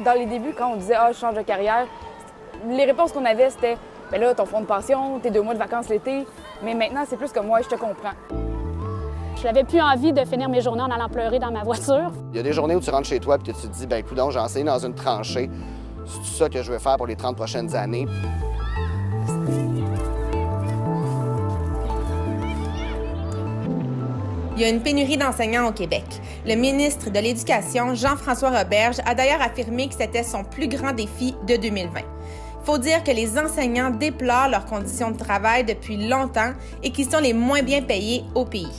Dans les débuts, quand on disait « Ah, je change de carrière », les réponses qu'on avait, c'était « Ben là, ton fonds de pension, tes 2 mois de vacances l'été. » Mais maintenant, c'est plus comme « Ouais, je te comprends. » Je n'avais plus envie de finir mes journées en allant pleurer dans ma voiture. Il y a des journées où tu rentres chez toi et tu te dis « Ben coudonc, j'ai enseigné dans une tranchée. C'est ça que je veux faire pour les 30 prochaines années. » Il y a une pénurie d'enseignants au Québec. Le ministre de l'Éducation, Jean-François Roberge, a d'ailleurs affirmé que c'était son plus grand défi de 2020. Il faut dire que les enseignants déplorent leurs conditions de travail depuis longtemps et qu'ils sont les moins bien payés au pays.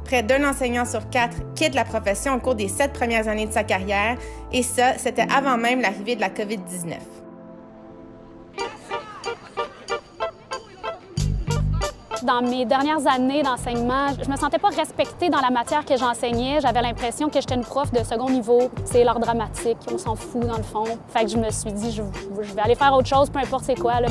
Près d'1 enseignant sur 4 quitte la profession au cours des 7 premières années de sa carrière, et ça, c'était avant même l'arrivée de la COVID-19. Dans mes dernières années d'enseignement, je me sentais pas respectée dans la matière que j'enseignais. J'avais l'impression que j'étais une prof de second niveau. C'est l'art dramatique, on s'en fout dans le fond. Fait que je me suis dit, je vais aller faire autre chose, peu importe c'est quoi, là.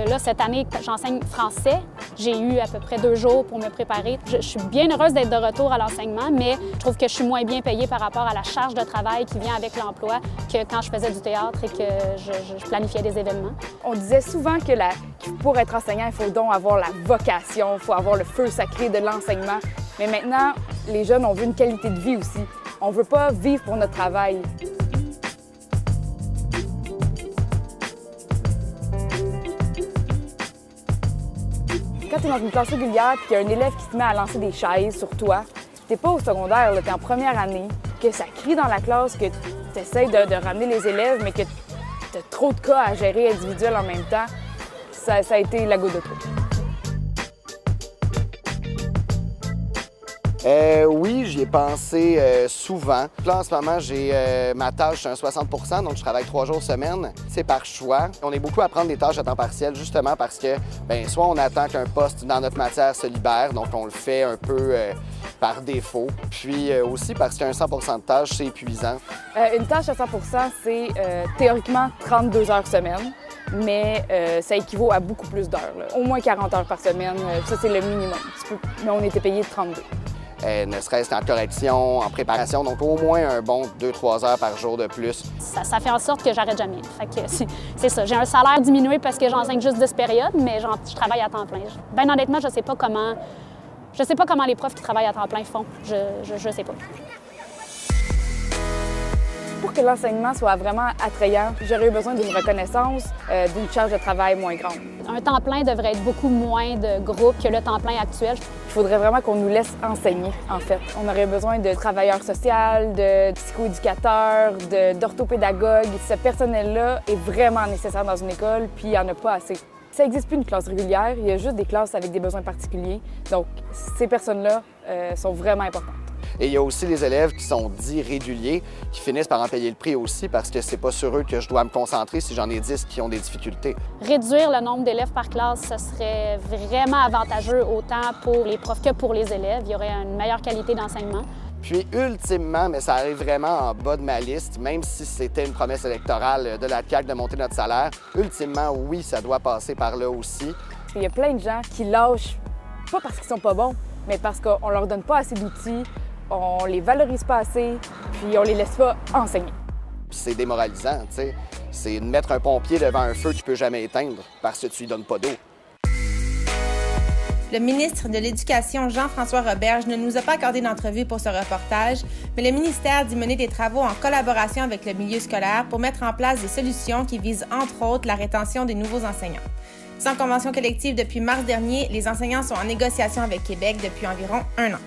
Là, cette année, j'enseigne français. J'ai eu à peu près 2 jours pour me préparer. Je suis bien heureuse d'être de retour à l'enseignement, mais je trouve que je suis moins bien payée par rapport à la charge de travail qui vient avec l'emploi que quand je faisais du théâtre et que je planifiais des événements. On disait souvent que pour être enseignant, il faut donc avoir la vocation, il faut avoir le feu sacré de l'enseignement. Mais maintenant, les jeunes, on veut une qualité de vie aussi. On ne veut pas vivre pour notre travail. Quand tu es dans une classe régulière et qu'il y a un élève qui se met à lancer des chaises sur toi, tu n'es pas au secondaire, tu es en première année, que ça crie dans la classe, que tu essaies de ramener les élèves, mais que tu as trop de cas à gérer individuels en même temps, ça a été la goutte de trop. Oui, j'y ai pensé souvent. Là, en ce moment, j'ai ma tâche, c'est un 60 %, donc je travaille 3 jours semaine. C'est par choix. On est beaucoup à prendre des tâches à temps partiel, justement parce que, soit on attend qu'un poste dans notre matière se libère, donc on le fait un peu par défaut. Puis aussi parce qu'un 100 % de tâches, c'est épuisant. Une tâche à 100 % c'est théoriquement 32 heures semaine, mais ça équivaut à beaucoup plus d'heures. Au moins 40 heures par semaine, ça c'est le minimum. Mais on était payé de 32. Ne serait-ce en correction, en préparation, donc au moins un bon 2-3 heures par jour de plus. Ça fait en sorte que j'arrête jamais. Fait que c'est ça. J'ai un salaire diminué parce que j'enseigne juste 10 périodes, mais je travaille à temps plein. Ben honnêtement, je sais pas comment les profs qui travaillent à temps plein font. Je sais pas. Pour que l'enseignement soit vraiment attrayant, j'aurais eu besoin d'une reconnaissance, d'une charge de travail moins grande. Un temps plein devrait être beaucoup moins de groupes que le temps plein actuel. Il faudrait vraiment qu'on nous laisse enseigner, en fait. On aurait besoin de travailleurs sociaux, de psychoéducateurs, d'orthopédagogues. Ce personnel-là est vraiment nécessaire dans une école, puis il n'y en a pas assez. Ça n'existe plus une classe régulière, il y a juste des classes avec des besoins particuliers. Donc, ces personnes-là sont vraiment importantes. Et il y a aussi les élèves qui sont dits réguliers, qui finissent par en payer le prix aussi parce que c'est pas sur eux que je dois me concentrer si j'en ai 10 qui ont des difficultés. Réduire le nombre d'élèves par classe, ce serait vraiment avantageux autant pour les profs que pour les élèves. Il y aurait une meilleure qualité d'enseignement. Puis ultimement, mais ça arrive vraiment en bas de ma liste, même si c'était une promesse électorale de la CAQ de monter notre salaire, ultimement, oui, ça doit passer par là aussi. Il y a plein de gens qui lâchent, pas parce qu'ils sont pas bons, mais parce qu'on leur donne pas assez d'outils, on les valorise pas assez, puis on les laisse pas enseigner. Puis c'est démoralisant, tu sais. C'est de mettre un pompier devant un feu qu'il peut jamais éteindre parce que tu lui donnes pas d'eau. Le ministre de l'Éducation, Jean-François Roberge, ne nous a pas accordé d'entrevue pour ce reportage, mais le ministère dit mener des travaux en collaboration avec le milieu scolaire pour mettre en place des solutions qui visent entre autres la rétention des nouveaux enseignants. Sans convention collective depuis mars dernier, les enseignants sont en négociation avec Québec depuis environ 1 an.